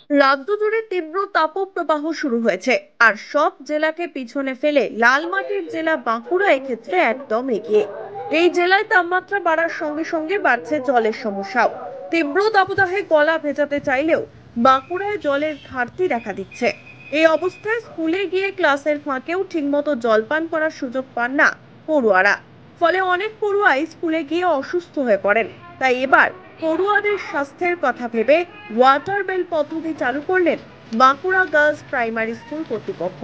রাজ্য জুড়ে তীব্র তাপপ্রবাহ শুরু হয়েছে, আর সব জেলাকে পিছনে ফেলে লাল মাটির জেলা বাঁকুড়া এক্ষেত্রে একদম এগিয়ে। এই জেলায় তাপমাত্রা বাড়ার সঙ্গে সঙ্গে বাড়ছে জলের সমস্যাও। তীব্র দাবদাহে গলা ভেজাতে চাইলেও বাঁকুড়ায় জলের ঘাটতি দেখা দিচ্ছে। এই অবস্থায় স্কুলে গিয়ে ক্লাসের ফাঁকেও ঠিকমতো জলপান করার সুযোগ পান না পড়ুয়ারা। ফলে অনেক পড়ুয়াই স্কুলে গিয়ে অসুস্থ হয়ে পড়েন। তাই এবার পড়ুয়াদের স্বাস্থ্যের কথা ভেবে ওয়াটার বেল পদ্ধতি চালু করলেন বাঁকুড়া গার্লস প্রাইমারি স্কুল কর্তৃপক্ষ।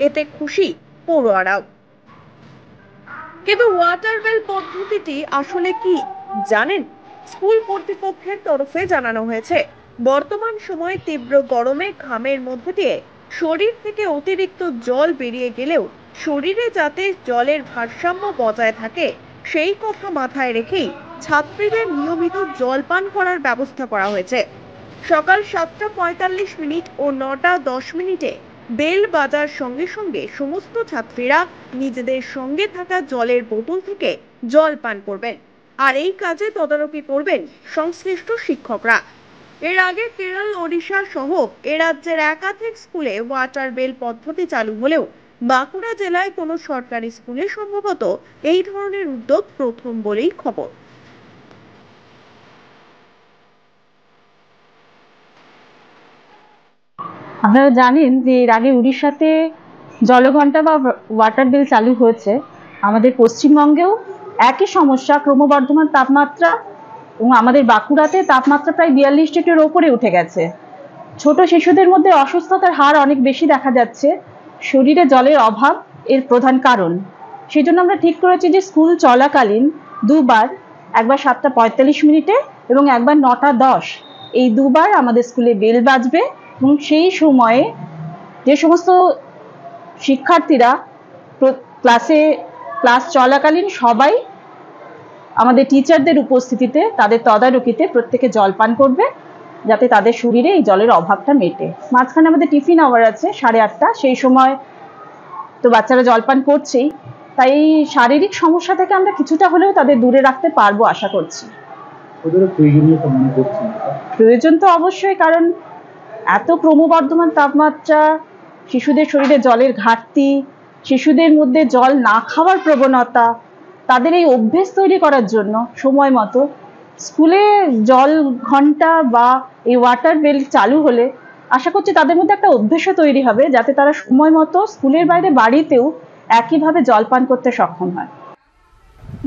এতে খুশি পড়ুয়ারাও। কিন্তু ওয়াটার বেল পদ্ধতিটি আসলে কি জানেন? স্কুল কর্তৃপক্ষের তরফে জানানো হয়েছে, বর্তমান সময়ে তীব্র গরমে ঘামের মধ্যে দিয়ে শরীর থেকে অতিরিক্ত জল বেরিয়ে গেলেও শরীরে যাতে জলের ভারসাম্য বজায় থাকে সেই কথা মাথায় রেখেই ছাত্রীদের নিয়মিত জল পান করার ব্যবস্থা করা হয়েছে। সকাল 7:45 ও 9:10 বেল বাজার সঙ্গে সঙ্গে সমস্ত ছাত্রীরা নিজেদের সঙ্গে থাকা জলের বোতল থেকে জল পান করবেন, আর এই কাজে তদারকি করবেন সংশ্লিষ্ট শিক্ষকরা। এর আগে কেরল, ওড়িশা সহ এ রাজ্যের একাধিক স্কুলে ওয়াটার বেল পদ্ধতি চালু হলেও বাঁকুড়া জেলায় কোনো সরকারি স্কুলে সম্ভবত এই ধরনের উদ্যোগ প্রথম বলেই খবর। আপনারা জানেন যে এর আগে উড়িষ্যাতে জলঘণ্টা বা ওয়াটার বিল চালু হয়েছে। আমাদের পশ্চিমবঙ্গেও একই সমস্যা, ক্রমবর্ধমান তাপমাত্রা, এবং আমাদের বাঁকুড়াতে তাপমাত্রা প্রায় 42 ডিগ্রির ওপরে উঠে গেছে। ছোট শিশুদের মধ্যে অসুস্থতার হার অনেক বেশি দেখা যাচ্ছে। শরীরে জলের অভাব এর প্রধান কারণ। সেই জন্য আমরা ঠিক করেছি যে স্কুল চলাকালীন দুবার, একবার 7:45 এবং একবার 9:10, এই দুবার আমাদের স্কুলে বেল বাজবে। এবং সেই সময়ে যে সমস্ত শিক্ষার্থীরা ক্লাস চলাকালীন সবাই আমাদের টিচারদের উপস্থিতিতে, তাদের তদারকিতে প্রত্যেকে জল পান করবে, যাতে তাদের শরীরে এই জলের অভাবটা মেটে। মাঝখানে আমাদের টিফিন আওয়ার আছে 8:30, সেই সময় তো বাচ্চারা জলপান করছেই, তাই শারীরিক সমস্যা থেকে আমরা কিছুটা হলেও তাদের দূরে রাখতে পারবো আশা করছি। প্রয়োজন তো অবশ্যই, কারণ এত ক্রমবর্ধমান তাপমাত্রা, শিশুদের শরীরে জলের ঘাটতি, শিশুদের মধ্যে জল না খাওয়ার প্রবণতা, তাদের এই অভ্যেস তৈরি করার জন্য সময় মতো স্কুলে জল ঘন্টা বা এই ওয়াটার বেল চালু হলে আশা করছি তাদের মধ্যে একটা অভ্যেসও তৈরি হবে, যাতে তারা সময় মতো স্কুলের বাইরে বাড়িতেও একইভাবে জল পান করতে সক্ষম হয়।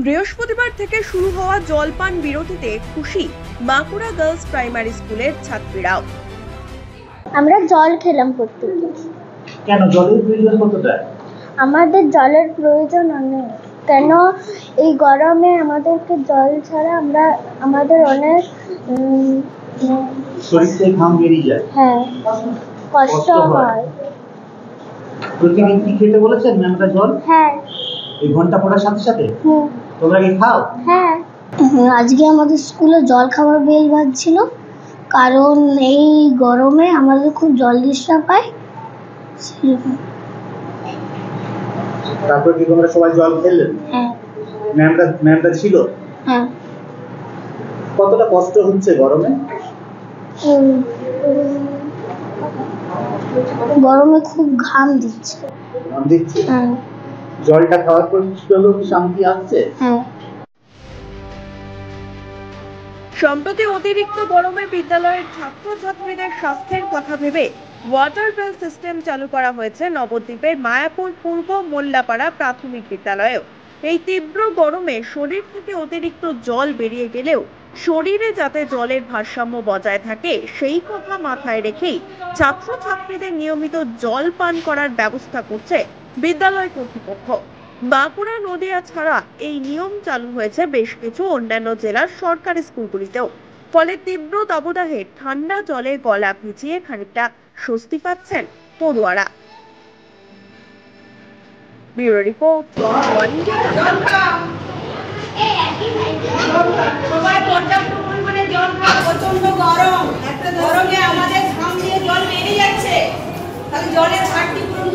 বৃহস্পতিবার থেকে শুরু হওয়া জলপান বিরতিতে খুশি বাঁকুড়া গার্লস প্রাইমারি স্কুলের ছাত্রীরাও। আমরা জল খেলাম প্রত্যেকে। কেন জলের প্রয়োজন কতটা? আমাদের জলের প্রয়োজন অনেক। কেন এই গরমে আমাদেরকে জল ছাড়া আমাদের অনেক শরীর থেকে ঘাম বেরিয়ে যায়। হ্যাঁ, কষ্ট হয়। প্রতিদিন কি খেতে বলেছেন ম্যামটা জল? হ্যাঁ। এই ঘন্টা পড়ার সাথে সাথে তোমরা কি খাও? হ্যাঁ। আজকে আমাদের স্কুলে জল খাওয়ার বেল বাজছিল, কারণ এই গরমে আমাদের খুব জল তৃষ্ণা পায়। তারপর কি তোমরা সবাই জল খেলেন? হ্যাঁ। ম্যামটা ছিল? হ্যাঁ। কতটা কষ্ট হচ্ছে গরমে? গরমে খুব ঘাম দিচ্ছে। হ্যাঁ। জলটা খাওয়ার পর কি শান্তি আসছে? হ্যাঁ। সম্প্রতি অতিরিক্ত গরমে বিদ্যালয়ের ছাত্রছাত্রীদের স্বাস্থ্যের কথা ভেবে ওয়াটার বেল সিস্টেম চালু করা হয়েছে নবদ্বীপের মায়াপুর পূর্ব মোল্লাপাড়া প্রাথমিক বিদ্যালয়েও। এই তীব্র গরমে শরীর থেকে অতিরিক্ত জল বেরিয়ে গেলেও শরীরে যাতে জলের ভারসাম্য বজায় থাকে সেই কথা মাথায় রেখেই ছাত্রছাত্রীদের নিয়মিত জল পান করার ব্যবস্থা করছে বিদ্যালয় কর্তৃপক্ষ। বাঁকুড়া, নদিয়া ছাড়া এই নিয়ম চালু হয়েছে বেশ কিছু অন্যান্য জেলার সরকারি স্কুলগুলিতেও। ফলে তীব্র দাবদাহে ঠান্ডা জলে গলা ভিজিয়ে খানিকটা স্বস্তি পাচ্ছেন পড়ুয়ারা। Bureau report, one India. সবাই পর্যাপ্ত পরিমাণে জল খাও। প্রচন্ড গরমে আমাদের ঘাম দিয়ে জল বেরিয়ে যাচ্ছে, তাহলে জলের ঘাটতি পূরণ